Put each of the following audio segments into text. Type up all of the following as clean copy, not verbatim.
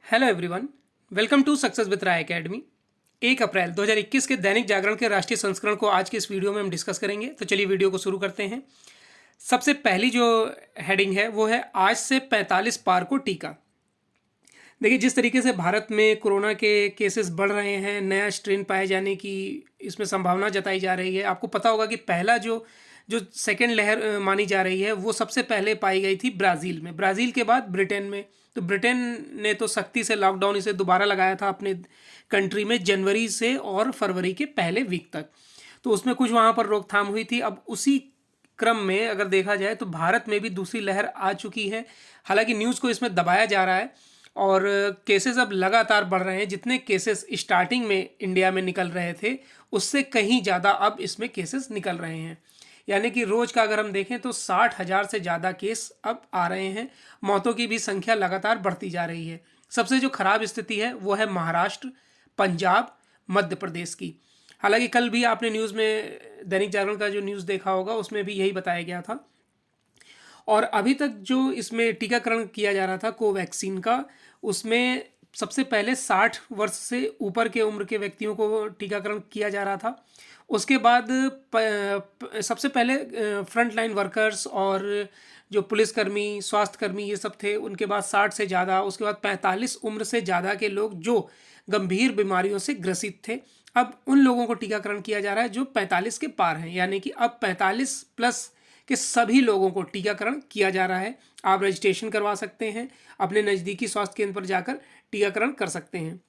Hello everyone, welcome to success with Rai academy. 1 अप्रैल 2021 के दैनिक जागरण के राष्ट्रीय संस्करण को आज के इस वीडियो में हम डिस्कस करेंगे। तो चलिए वीडियो को शुरू करते हैं। सबसे पहली जो हेडिंग है वो है आज से 45 पार को टीका। देखिए, जिस तरीके से भारत में कोरोना के केसेस बढ़ रहे हैं, नया स्ट्रेन पाए जाने की इसमें संभावना जताई जा रही है। आपको पता होगा कि पहला जो जो सेकेंड लहर मानी जा रही है वो सबसे पहले पाई गई थी ब्राज़ील में, ब्राज़ील के बाद ब्रिटेन में। तो ब्रिटेन ने तो सख्ती से लॉकडाउन इसे दोबारा लगाया था अपने कंट्री में जनवरी से और फरवरी के पहले वीक तक। तो उसमें कुछ वहाँ पर रोकथाम हुई थी। अब उसी क्रम में अगर देखा जाए तो भारत में भी दूसरी लहर आ चुकी है। हालांकि न्यूज़ को इसमें दबाया जा रहा है और केसेस अब लगातार बढ़ रहे हैं। जितने केसेस स्टार्टिंग में इंडिया में निकल रहे थे उससे कहीं ज़्यादा अब इसमें केसेस निकल रहे हैं। यानी कि रोज़ का अगर हम देखें तो 60,000 से ज़्यादा केस अब आ रहे हैं। मौतों की भी संख्या लगातार बढ़ती जा रही है। सबसे जो खराब स्थिति है वो है महाराष्ट्र, पंजाब, मध्य प्रदेश की। हालांकि कल भी आपने न्यूज़ में दैनिक जागरण का जो न्यूज़ देखा होगा उसमें भी यही बताया गया था। और अभी तक जो इसमें टीकाकरण किया जा रहा था कोवैक्सीन का, उसमें सबसे पहले 60 वर्ष से ऊपर के उम्र के व्यक्तियों को टीकाकरण किया जा रहा था। उसके बाद सबसे पहले फ्रंट लाइन वर्कर्स और जो पुलिसकर्मी, स्वास्थ्यकर्मी ये सब थे, उनके बाद 60 से ज़्यादा, उसके बाद 45 उम्र से ज़्यादा के लोग जो गंभीर बीमारियों से ग्रसित थे। अब उन लोगों को टीकाकरण किया जा रहा है जो 45 के पार हैं। यानी कि अब 45 प्लस के सभी लोगों को टीकाकरण किया जा रहा है। आप रजिस्ट्रेशन करवा सकते हैं, अपने नज़दीकी स्वास्थ्य केंद्र पर जाकर टीकाकरण कर सकते हैं।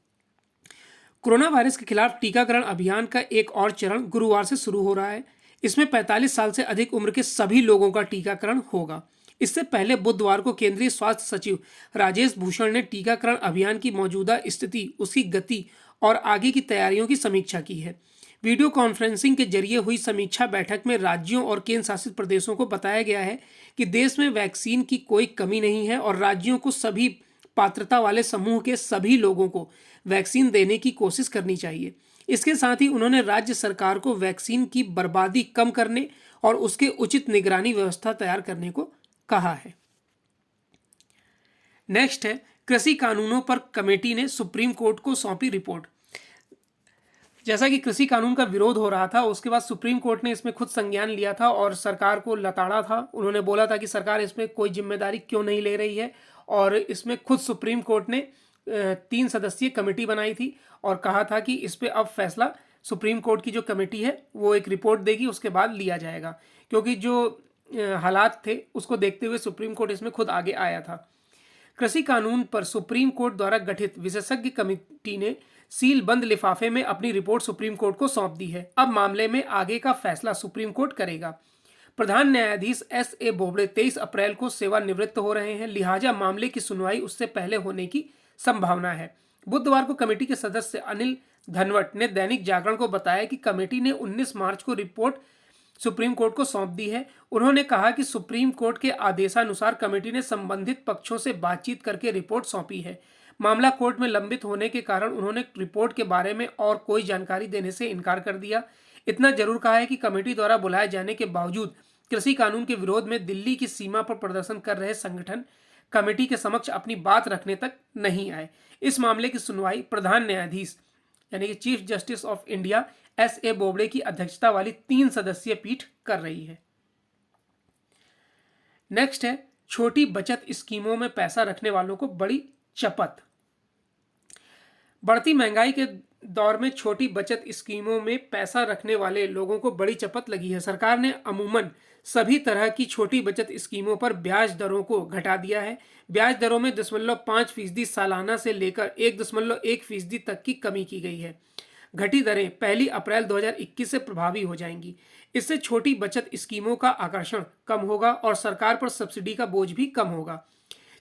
कोरोना वायरस के खिलाफ टीकाकरण अभियान का एक और चरण गुरुवार से शुरू हो रहा है। इसमें 45 साल से अधिक उम्र के सभी लोगों का टीकाकरण होगा। इससे पहले बुधवार को केंद्रीय स्वास्थ्य सचिव राजेश भूषण ने टीकाकरण अभियान की मौजूदा स्थिति, उसकी गति और आगे की तैयारियों की समीक्षा की है। वीडियो कॉन्फ्रेंसिंग के जरिए हुई समीक्षा बैठक में राज्यों और केंद्र शासित प्रदेशों को बताया गया है कि देश में वैक्सीन की कोई कमी नहीं है और राज्यों को सभी पात्रता वाले समूह के सभी लोगों को वैक्सीन देने की कोशिश करनी चाहिए। इसके साथ ही उन्होंने राज्य सरकार को वैक्सीन की बर्बादी कम करने और उसके उचित निगरानी व्यवस्था तैयार करने को कहा है। नेक्स्ट है, कृषि कानूनों पर कमेटी ने सुप्रीम कोर्ट को सौंपी रिपोर्ट। जैसा कि कृषि कानून का विरोध हो रहा था, उसके बाद सुप्रीम कोर्ट ने इसमें खुद संज्ञान लिया था और सरकार को लताड़ा था। उन्होंने बोला था कि सरकार इसमें कोई जिम्मेदारी क्यों नहीं ले रही है, और इसमें खुद सुप्रीम कोर्ट ने 3 सदस्यीय कमेटी बनाई थी और कहा था कि इस पर अब फैसला सुप्रीम कोर्ट की जो कमेटी है वो एक रिपोर्ट देगी, उसके बाद लिया जाएगा। क्योंकि जो हालात थे उसको देखते हुए सुप्रीम कोर्ट इसमें खुद आगे आया था। कृषि कानून पर सुप्रीम कोर्ट द्वारा गठित विशेषज्ञ कमेटी ने सील बंद लिफाफे में अपनी रिपोर्ट सुप्रीम कोर्ट को सौंप दी है। अब मामले में आगे का फैसला सुप्रीम कोर्ट करेगा। प्रधान न्यायाधीश S.A. बोबड़े 23 अप्रैल को सेवानिवृत्त हो रहे हैं, लिहाजा मामले की सुनवाई उससे पहले होने की संभावना है। बुधवार को कमेटी के सदस्य अनिल धनवट ने दैनिक जागरण को बताया कि कमेटी ने 19 मार्च को रिपोर्ट सुप्रीम कोर्ट को सौंप दी है। उन्होंने कहा कि सुप्रीम कोर्ट के आदेशानुसार कमेटी ने संबंधित पक्षों से बातचीत करके रिपोर्ट सौंपी है। मामला कोर्ट में लंबित होने के कारण उन्होंने रिपोर्ट के बारे में और कोई जानकारी देने से इनकार कर दिया। इतना जरूर कहा है कि कमेटी द्वारा बुलाए जाने के बावजूद कृषि कानून के विरोध में दिल्ली की सीमा पर प्रदर्शन कर रहे संगठन कमेटी के समक्ष अपनी बात रखने तक नहीं आए। इस मामले की सुनवाई प्रधान न्यायाधीश यानी कि chief justice of India S.A. Bobde की अध्यक्षता वाली 3 सदस्यीय पीठ कर रही है। नेक्स्ट है, छोटी बचत स्कीमों में पैसा रखने वालों को बड़ी चपत। बढ़ती महंगाई के दौर में छोटी बचत स्कीमों में पैसा रखने वाले लोगों को बड़ी चपत लगी है। सरकार ने अमूमन सभी तरह की छोटी बचत स्कीमों पर ब्याज दरों को घटा दिया है। ब्याज दरों में 0.5% सालाना से लेकर 1.1% तक की कमी की गई है। घटी दरें 1 अप्रैल 2021 से प्रभावी हो जाएंगी। इससे छोटी बचत स्कीमों का आकर्षण कम होगा और सरकार पर सब्सिडी का बोझ भी कम होगा।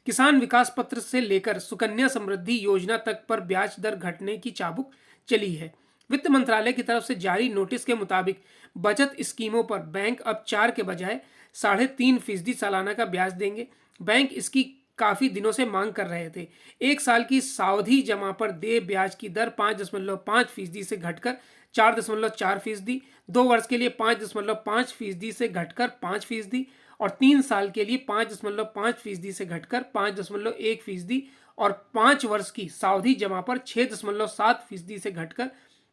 किसान विकास पत्र से लेकर सुकन्या समृद्धि योजना तक पर ब्याज दर घटने की चाबुक चली है। वित्त मंत्रालय की तरफ से जारी नोटिस के मुताबिक बचत स्कीमों पर बैंक अब 4 के बजाय 3.5% सालाना का ब्याज देंगे। बैंक इसकी काफी दिनों से मांग कर रहे थे। 1 साल की सावधि जमा पर देय ब्याज की दर 5.5% से घटकर 4.4%, 2 वर्ष के लिए 5.5% से घटकर 5% और 3 साल के लिए 5.5% से घटकर 5.1% और 5 वर्ष की सावधि जमा पर 6.7% से घटकर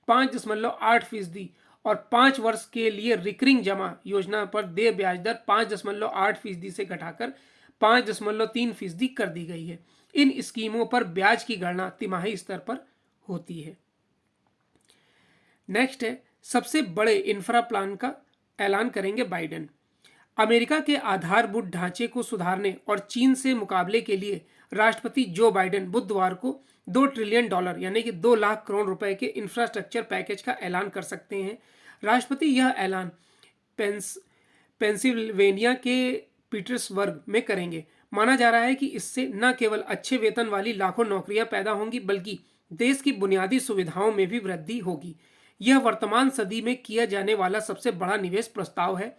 5.8% और 5 वर्ष के लिए रिकरिंग जमा योजना पर देय ब्याज दर 5.8% से घटाकर 5.3% कर दी गई है। इन स्कीमों पर ब्याज की गणना तिमाही स्तर पर होती है। नेक्स्ट है, सबसे बड़े इंफ्रा प्लान का ऐलान करेंगे बाइडेन। अमेरिका के आधारभूत ढांचे को सुधारने और चीन से मुकाबले के लिए राष्ट्रपति जो बाइडेन बुधवार को $2 ट्रिलियन यानी कि 2 लाख करोड़ रुपए के इंफ्रास्ट्रक्चर पैकेज का ऐलान कर सकते हैं। राष्ट्रपति यह ऐलान पेंसिल्वेनिया के पीटर्सबर्ग में करेंगे। माना जा रहा है कि इससे न केवल अच्छे वेतन वाली लाखों नौकरियां पैदा होंगी बल्कि देश की बुनियादी सुविधाओं में भी वृद्धि होगी। यह वर्तमान सदी में किया जाने वाला सबसे बड़ा निवेश प्रस्ताव है।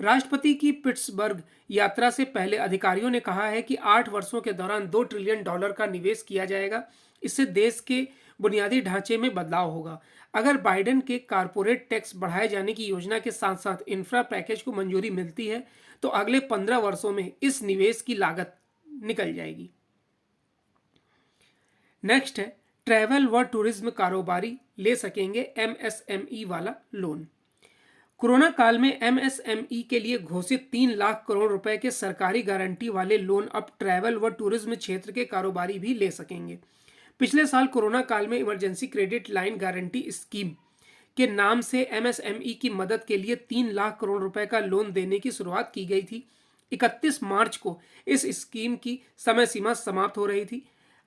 राष्ट्रपति की पिट्सबर्ग यात्रा से पहले अधिकारियों ने कहा है कि 8 वर्षों के दौरान $2 ट्रिलियन का निवेश किया जाएगा। इससे देश के बुनियादी ढांचे में बदलाव होगा। अगर बाइडेन के कारपोरेट टैक्स बढ़ाए जाने की योजना के साथ साथ इंफ्रा पैकेज को मंजूरी मिलती है तो अगले 15 वर्षों में इस निवेश की लागत निकल जाएगी। नेक्स्ट है, ट्रैवल व टूरिज्म कारोबारी ले सकेंगे एमएसएमई वाला लोन। कोरोना काल में एमएसएमई के लिए घोषित 3 लाख करोड़ रुपए के सरकारी गारंटी वाले लोन अब ट्रैवल व टूरिज्म क्षेत्र के कारोबारी भी ले सकेंगे। पिछले साल कोरोना काल में emergency credit line guarantee scheme के नाम से एमएसएमई की मदद के लिए 3 लाख करोड़ रुपए का लोन देने की शुरुआत की गई थी। 31 मार्च को इस स्कीम की समय सीमा समाप्त हो रही थी।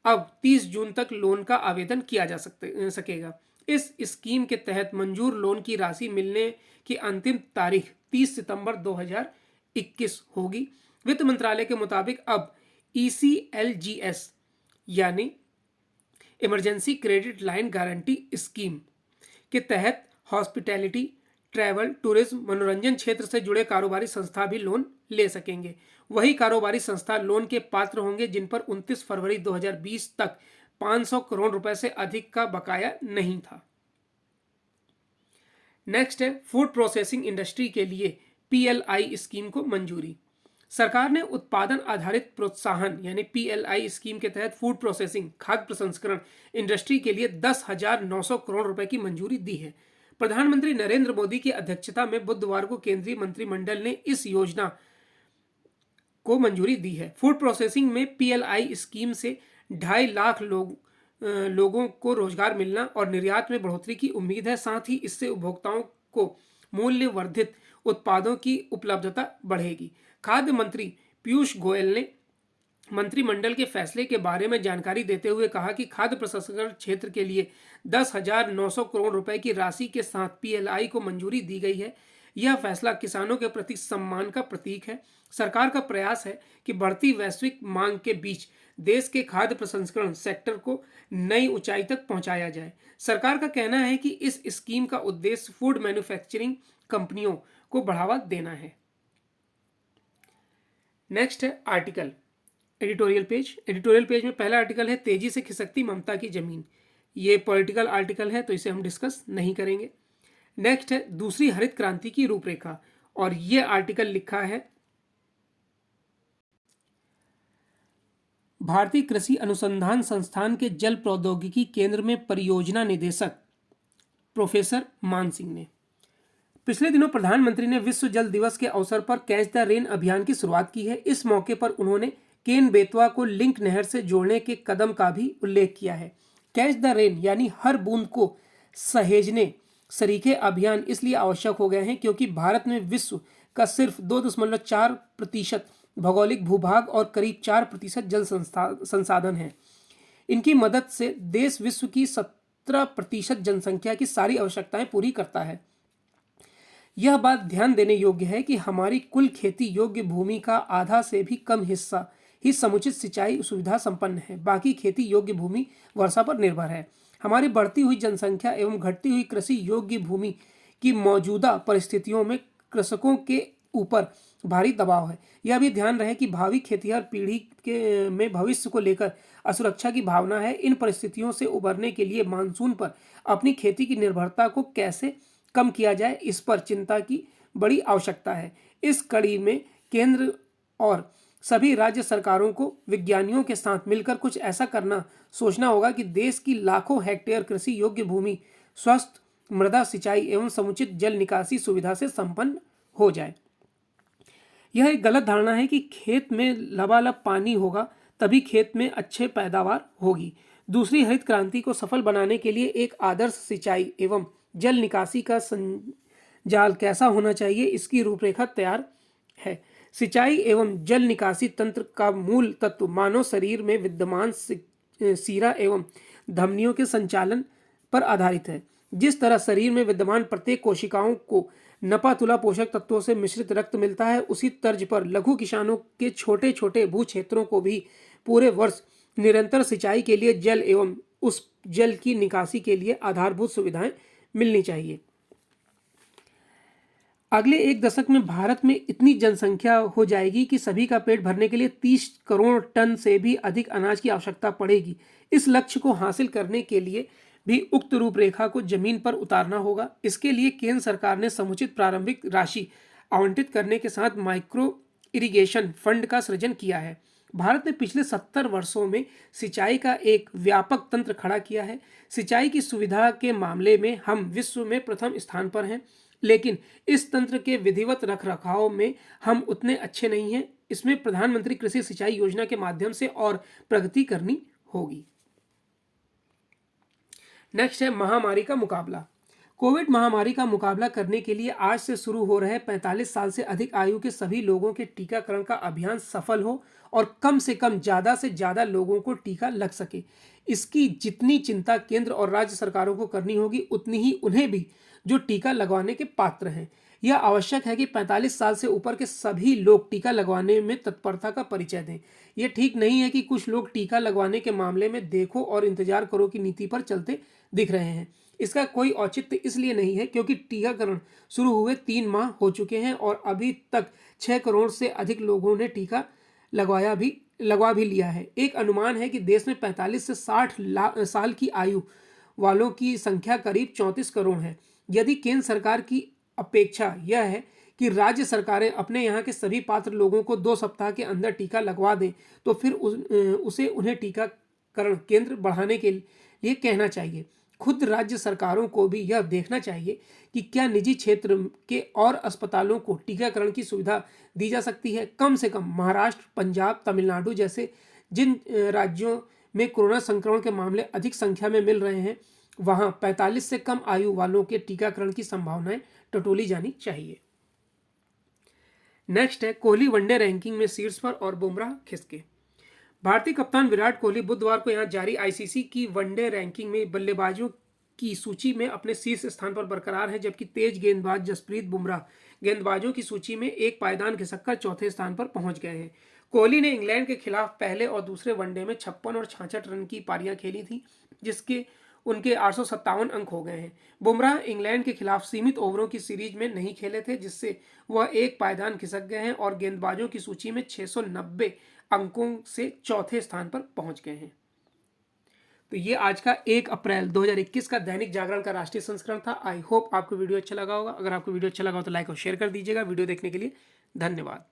अब 30 जून तक लोन का आवेदन किया जा सकेगा। इस स्कीम के तहत मंजूर लोन की राशि मिलने की अंतिम तारीख 30 सितंबर 2021 होगी। वित्त मंत्रालय के मुताबिक अब ECLGS यानी emergency credit line guarantee scheme के तहत हॉस्पिटैलिटी, ट्रैवल, टूरिज्म, मनोरंजन क्षेत्र से जुड़े कारोबारी संस्था भी लोन ले सकेंगे। वही कारोबारी संस्था लोन के पात्र होंगे जिन पर 29 फरवरी 2020 तक 500 करोड़ रुपए से अधिक का बकाया नहीं था। नेक्स्ट है, फूड प्रोसेसिंग इंडस्ट्री के लिए PLI स्कीम को मंजूरी। सरकार ने उत्पादन आधारित प्रोत्साहन यानी PLI स्कीम के तहत फूड प्रोसेसिंग खाद्य प्रसंस्करण इंडस्ट्री के लिए 10,900 करोड़ रुपए की मंजूरी दी है। प्रधानमंत्री नरेंद्र मोदी की अध्यक्षता में बुधवार को केंद्रीय मंत्रिमंडल ने इस योजना को मंजूरी दी है। फूड प्रोसेसिंग में PLI स्कीम से 2.5 लाख लोगों को रोजगार मिलना और निर्यात में बढ़ोतरी की उम्मीद है। साथ ही इससे उपभोक्ताओं को मूल्य वर्धित उत्पादों की उपलब्धता बढ़ेगी। खाद्य मंत्री पीयूष गोयल ने मंत्रिमंडल के फैसले के बारे में जानकारी देते हुए कहा कि खाद्य प्रसंस्करण क्षेत्र के लिए 10,900 करोड़ रुपए की राशि के साथ PLI को मंजूरी दी गई है। यह फैसला किसानों के प्रति सम्मान का प्रतीक है। सरकार का प्रयास है कि बढ़ती वैश्विक मांग के बीच देश के खाद्य प्रसंस्करण सेक्टर को नई ऊंचाई तक पहुंचाया जाए। सरकार का कहना है कि इस स्कीम का उद्देश्य फूड मैन्युफैक्चरिंग कंपनियों को बढ़ावा देना है। नेक्स्ट है आर्टिकल एडिटोरियल पेज में पहला आर्टिकल है तेजी से खिसकती ममता की जमीन। ये पॉलिटिकल आर्टिकल है तो इसे हम डिस्कस नहीं करेंगे। नेक्स्ट है दूसरी हरित क्रांति की रूपरेखा और ये आर्टिकल लिखा है भारतीय कृषि अनुसंधान संस्थान के जल प्रौद्योगिकी केंद्र में परियोजना निदेशक प्रोफेसर मान सिंह ने। पिछले दिनों प्रधानमंत्री ने विश्व जल दिवस के अवसर पर कैच द रेन अभियान की शुरुआत की है। इस मौके पर उन्होंने केन बेतवा को लिंक नहर से जोड़ने के कदम का भी उल्लेख किया है। कैच द रेन यानी हर बूंद को सहेजने सरीखे अभियान इसलिए आवश्यक हो गए हैं क्योंकि भारत में विश्व का सिर्फ 2.4% भौगोलिक भूभाग और करीब 4% जल संसाधन है। इनकी मदद से देश विश्व की 17% जनसंख्या की सारी आवश्यकताएं पूरी करता है। यह बात ध्यान देने योग्य है कि हमारी कुल खेती योग्य भूमि का आधा से भी कम हिस्सा ही समुचित सिंचाई सुविधा संपन्न है। बाकी खेती योग्य भूमि वर्षा पर निर्भर है। हमारी बढ़ती हुई जनसंख्या एवं घटती हुई कृषि योग्य भूमि की मौजूदा परिस्थितियों में कृषकों के ऊपर भारी दबाव है। यह भी ध्यान रहे कि भावी खेतिहर पीढ़ी के में भविष्य को लेकर असुरक्षा की भावना है। इन परिस्थितियों से उबरने के लिए मानसून पर अपनी खेती की निर्भरता को कैसे कम किया जाए, इस पर चिंता की बड़ी आवश्यकता है। इस कड़ी में केंद्र और सभी राज्य सरकारों को विज्ञानियों के साथ मिलकर कुछ ऐसा करना सोचना होगा कि देश की लाखों हेक्टेयर कृषि योग्य भूमि स्वस्थ मृदा सिंचाई एवं समुचित जल निकासी सुविधा से संपन्न हो जाए। यह एक गलत धारणा है कि खेत में लबालब पानी होगा तभी खेत में अच्छे पैदावार होगी। दूसरी हरित क्रांति को सफल बनाने के लिए एक आदर्श सिंचाई एवं जल निकासी का संजाल कैसा होना चाहिए, इसकी रूपरेखा तैयार है। सिंचाई एवं जल निकासी तंत्र का मूल तत्व मानव शरीर में विद्यमान सीरा एवं धमनियों के संचालन पर आधारित है। जिस तरह शरीर में विद्यमान प्रत्येक कोशिकाओं को नपातुला पोषक तत्वों से मिश्रित रक्त मिलता है, उसी तर्ज पर लघु किसानों के छोटे छोटे भू क्षेत्रों को भी पूरे वर्ष निरंतर सिंचाई के लिए जल एवं उस जल की निकासी के लिए आधारभूत सुविधाएं मिलनी चाहिए। अगले एक दशक में भारत में इतनी जनसंख्या हो जाएगी कि सभी का पेट भरने के लिए 30 करोड़ टन से भी अधिक अनाज की आवश्यकता पड़ेगी। इस लक्ष्य को हासिल करने के लिए भी उक्त रूपरेखा को जमीन पर उतारना होगा। इसके लिए केंद्र सरकार ने समुचित प्रारंभिक राशि आवंटित करने के साथ माइक्रो इरिगेशन फंड का सृजन किया है। भारत ने पिछले 70 वर्षों में सिंचाई का एक व्यापक तंत्र खड़ा किया है। सिंचाई की सुविधा के मामले में हम विश्व में प्रथम स्थान पर हैं, लेकिन इस तंत्र के विधिवत रखरखाव में हम उतने अच्छे नहीं हैं। इसमें प्रधानमंत्री कृषि सिंचाई योजना के माध्यम से और प्रगति करनी होगी। नेक्स्ट है महामारी का मुकाबला। कोविड महामारी का मुकाबला करने के लिए आज से शुरू हो रहे 45 साल से अधिक आयु के सभी लोगों के टीकाकरण का अभियान सफल हो और कम से कम ज़्यादा से ज़्यादा लोगों को टीका लग सके, इसकी जितनी चिंता केंद्र और राज्य सरकारों को करनी होगी, उतनी ही उन्हें भी जो टीका लगवाने के पात्र हैं। यह आवश्यक है कि 45 साल से ऊपर के सभी लोग टीका लगवाने में तत्परता का परिचय दें। यह ठीक नहीं है कि कुछ लोग टीका लगवाने के मामले में देखो और इंतजार करो की नीति पर चलते दिख रहे हैं। इसका कोई औचित्य इसलिए नहीं है क्योंकि टीकाकरण शुरू हुए 3 माह हो चुके हैं और अभी तक 6 करोड़ से अधिक लोगों ने टीका लगवा भी लिया है। एक अनुमान है कि देश में 45 से 60 साल की आयु वालों की संख्या करीब 34 करोड़ है। यदि केंद्र सरकार की अपेक्षा यह है कि राज्य सरकारें अपने यहाँ के सभी पात्र लोगों को 2 सप्ताह के अंदर टीका लगवा दें, तो फिर उसे उन्हें टीकाकरण केंद्र बढ़ाने के लिए कहना चाहिए। खुद राज्य सरकारों को भी यह देखना चाहिए कि क्या निजी क्षेत्र के और अस्पतालों को टीकाकरण की सुविधा दी जा सकती है। कम से कम महाराष्ट्र, पंजाब, तमिलनाडु जैसे जिन राज्यों में कोरोना संक्रमण के मामले अधिक संख्या में मिल रहे हैं, वहां 45 से कम आयु वालों के टीकाकरण की संभावनाएं टटोली जानी चाहिए। नेक्स्ट है कोहली वनडे रैंकिंग में शीर्ष पर और बुमराह खिसके। भारतीय कप्तान विराट कोहली बुधवार को यहां जारी आईसीसी की वनडे रैंकिंग में बल्लेबाजों की सूची में अपने शीर्ष स्थान पर बरकरार है, जबकि तेज गेंदबाज जसप्रीत बुमराह गेंदबाजों की सूची में एक पायदान खिसककर चौथे स्थान पर पहुंच गए हैं। कोहली ने इंग्लैंड के खिलाफ पहले और दूसरे वनडे में 56 और 66 रन की पारियां खेली थी, जिसके उनके 857 अंक हो गए हैं। बुमराह इंग्लैंड के खिलाफ सीमित ओवरों की सीरीज में नहीं खेले थे, जिससे वह एक पायदान खिसक गए हैं और गेंदबाजों की सूची में 690 अंकों से चौथे स्थान पर पहुंच गए हैं। तो ये आज का 1 अप्रैल 2021 का दैनिक जागरण का राष्ट्रीय संस्करण था। आई होप आपको वीडियो अच्छा लगा होगा। अगर आपको वीडियो अच्छा लगा हो तो लाइक और शेयर कर दीजिएगा। वीडियो देखने के लिए धन्यवाद।